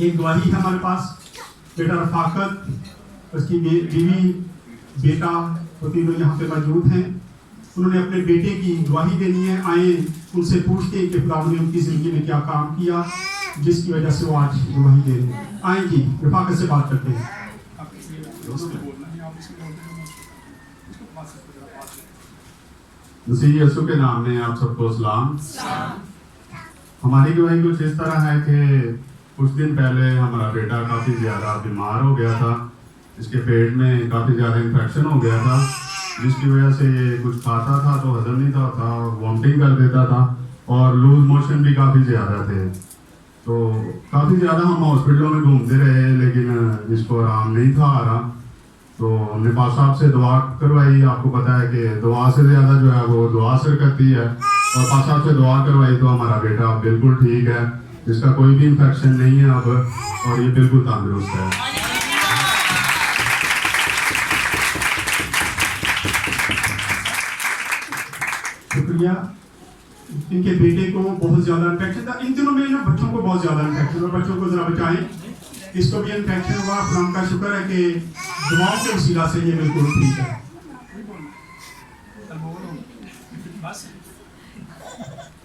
ایک گواہی ہے ہمارے پاس، بیٹا رفاقت، اس کی بیوی، بیٹا، وہ تینوں یہاں پہ موجود ہیں. انہوں نے اپنے بیٹے کی گواہی دینی ہے. آئیں ان سے پوچھتے ہیں کہ خدا نے ان کی زندگی میں کیا کام کیا جس کی وجہ سے وہ آج گواہی دے رہے ہیں. آئیں جی رفاقت سے بات کرتے ہیں. مسیح یسوع کے نام میں آپ سب کو سلام. ہماری گواہی کچھ اس طرح ہے کہ کچھ دن پہلے ہمارا بیٹا کافی زیادہ بیمار ہو گیا تھا. اس کے پیٹ میں کافی زیادہ انفیکشن ہو گیا تھا جس کی وجہ سے یہ کچھ کھاتا تھا تو ہضم نہیں ہوتا، وامٹنگ کر دیتا تھا اور لوز موشن بھی کافی زیادہ تھے. تو کافی زیادہ ہم ہاسپٹلوں میں گھومتے رہے لیکن اس کو آرام نہیں تھا آ رہا. تو ہم نے پاس صاحب سے دعا کروائی. آپ کو پتا ہے کہ دعا سے زیادہ جو ہے وہ دعا اثر کرتی ہے، اور پاس صاحب سے دعا کروائی تو ہمارا بیٹا بالکل ٹھیک ہے، اس کا کوئی بھی انفیکشن نہیں ہے اب، اور یہ بالکل تندرست ہے. شکریہ. ان کے بیٹے کو بہت زیادہ انفیکشن تھا. ان دنوں میں نا بچوں کو بہت زیادہ انفیکشن، اور بچوں کو ذرا بچائیں. اس کو بھی انفیکشن ہوا. خدا کا شکر ہے کہ دعاؤں کے وسیلہ سے یہ بالکل ٹھیک ہے.